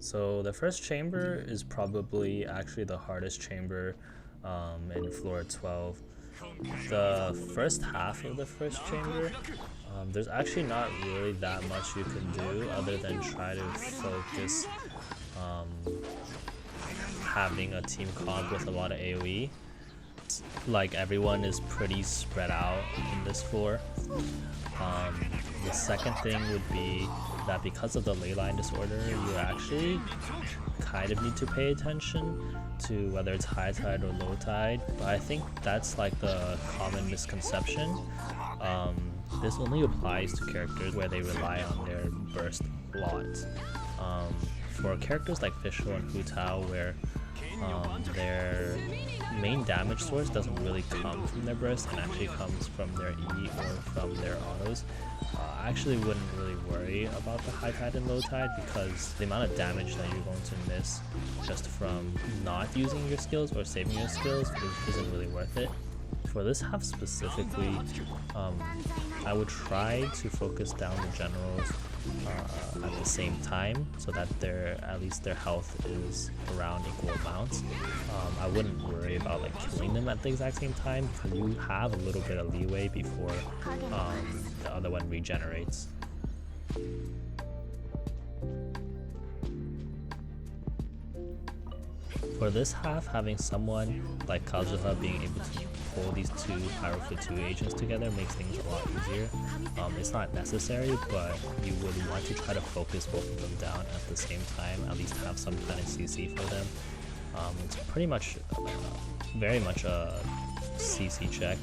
So the first chamber is probably actually the hardest chamber in floor 12. The first half of the first chamber, there's actually not really that much you can do other than try to focus having a team comp with a lot of AoE. Like everyone is pretty spread out in this floor. The second thing would be that because of the ley line disorder, you actually kind of need to pay attention to whether it's high tide or low tide, but I think that's like the common misconception. This only applies to characters where they rely on their burst a lot. For characters like Fischl and Hutao, where their main damage source doesn't really come from their burst and actually comes from their E or from their autos, I actually wouldn't really worry about the high tide and low tide because the amount of damage that you're going to miss just from not using your skills or saving your skills isn't really worth it. For this half specifically, I would try to focus down the generals at the same time so that at least their health is around equal amounts. I wouldn't worry about like killing them at the exact same time because you have a little bit of leeway before the other one regenerates. For this half, having someone like Kazuha being able to pull these two Pyro for 2 agents together makes things a lot easier. It's not necessary, but you would want to try to focus both of them down at the same time, at least have some kind of CC for them. It's pretty much, very much a CC check.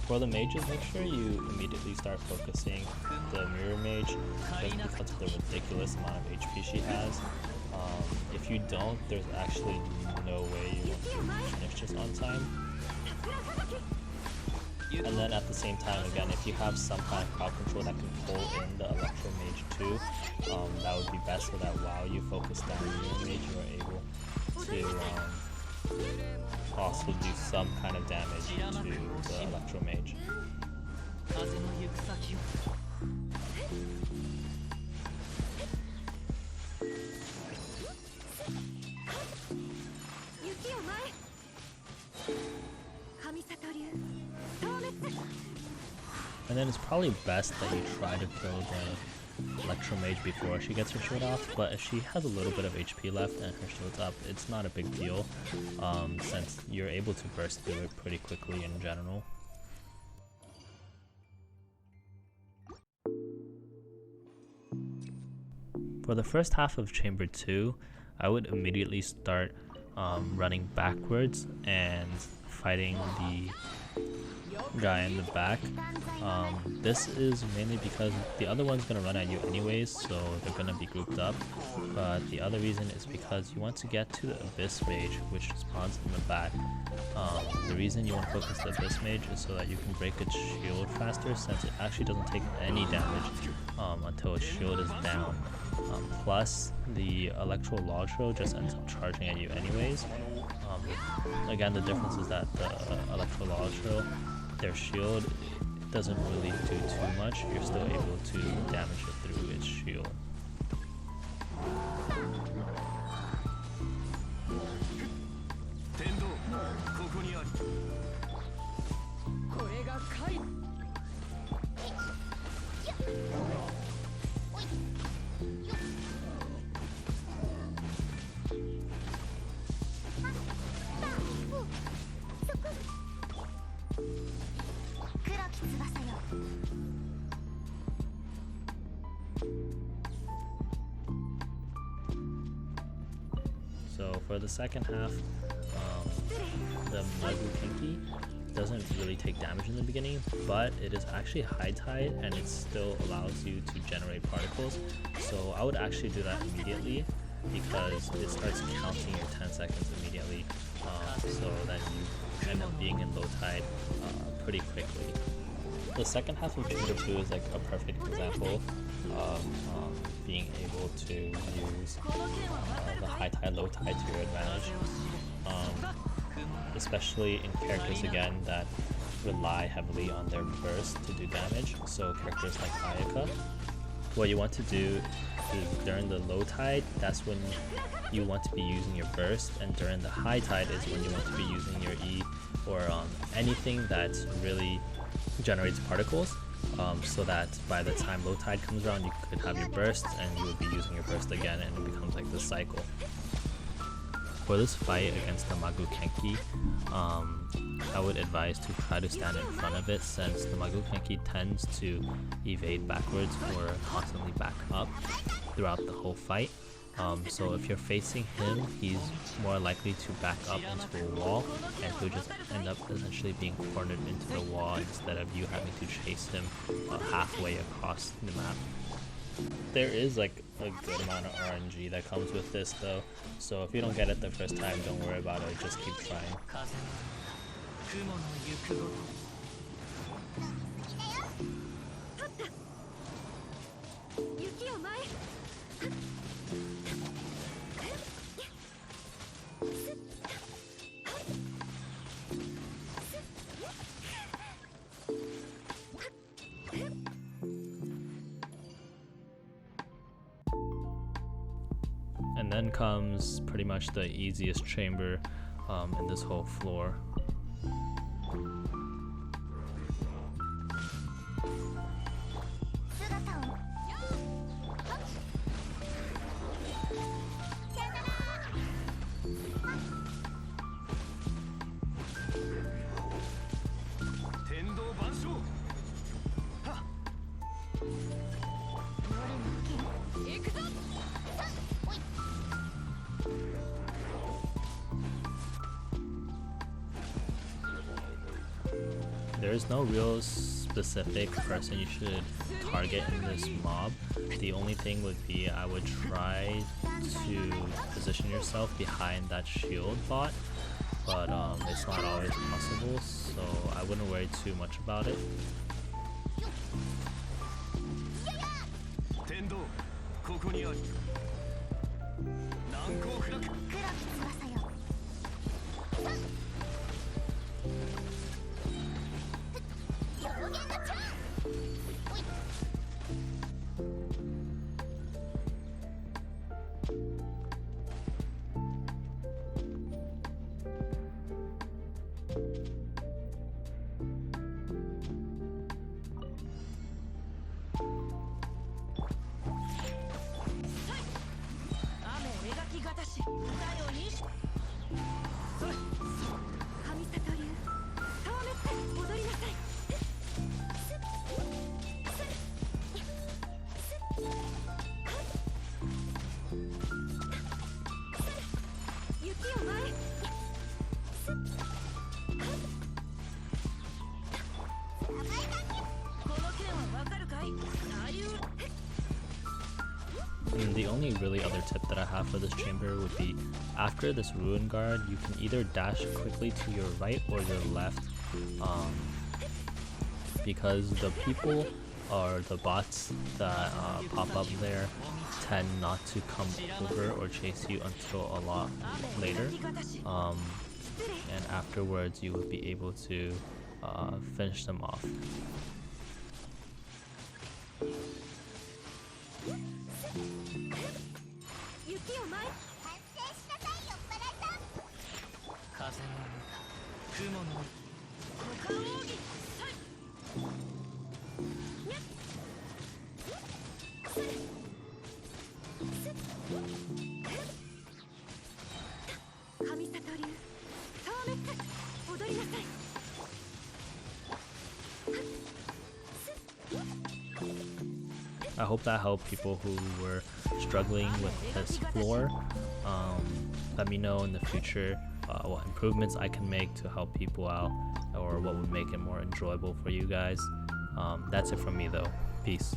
For the mages, make sure you immediately start focusing the mirror mage just because of the ridiculous amount of HP she has. If you don't, there's actually no way you won't finish this on time. And then at the same time, again, if you have some kind of crowd control that can pull in the Electro Mage too, that would be best so that while you focus down the mirror mage, you are able to also do some kind of damage to the Electro Mage. And then it's probably best that you try to kill the Electro Mage before she gets her shield off, but if she has a little bit of HP left and her shield's up, it's not a big deal, since you're able to burst through it pretty quickly in general. For the first half of Chamber 2, I would immediately start running backwards and fighting the guy in the back. This is mainly because the other one's going to run at you anyways, so they're going to be grouped up, but the other reason is because you want to get to the Abyss Mage, which spawns in the back. The reason you want to focus the Abyss Mage is so that you can break its shield faster, since it actually doesn't take any damage until its shield is down. Plus, the Electro Logro just ends up charging at you anyways. Again, the difference is that the Electro Logro, their shield doesn't really do too much. You're still able to damage it through its shield. So for the second half, the Magu doesn't really take damage in the beginning, but it is actually high tide and it still allows you to generate particles. So I would actually do that immediately because it starts counting your 10 seconds immediately, so that you end up being in low tide pretty quickly. The second half of Chamber 2 is like a perfect example of being able to use the high tide, low tide to your advantage, especially in characters again that rely heavily on their burst to do damage. So characters like Ayaka, what you want to do is during the low tide, that's when you want to be using your burst, and during the high tide is when you want to be using your E or anything that really generates particles, so that by the time low tide comes around, you could have your burst and you would be using your burst again, and it becomes like this cycle. For this fight against the Magukenki, I would advise to try to stand in front of it, since the Magukenki tends to evade backwards or constantly back up throughout the whole fight. So if you're facing him, he's more likely to back up into a wall, and he'll just end up essentially being cornered into the wall instead of you having to chase him halfway across the map. There is like a good amount of RNG that comes with this though, so if you don't get it the first time, don't worry about it, just keep trying. And then comes pretty much the easiest chamber in this whole floor. There is no real specific person you should target in this mob. The only thing would be I would try to position yourself behind that shield bot, but it's not always possible, so I wouldn't worry too much about it. The only really other tip that I have for this chamber would be, after this ruin guard, you can either dash quickly to your right or your left, because the people or the bots that pop up there tend not to come over or chase you until a lot later, and afterwards you would be able to finish them off. I hope that helped people who were struggling with this floor. Let me know in the future what improvements I can make to help people out, or what would make it more enjoyable for you guys. That's it from me though. Peace.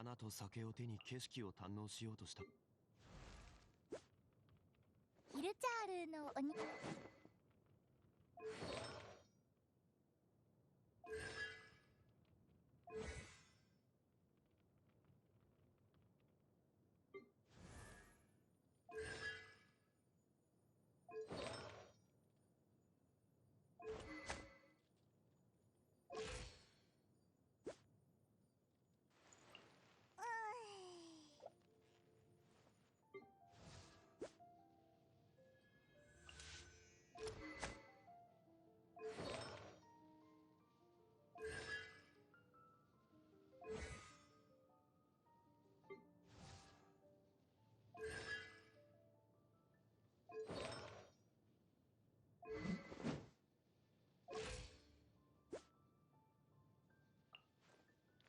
花と酒を手に景色を堪能しようとした。ヒルチャールのおに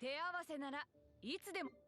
手合わせならいつでも。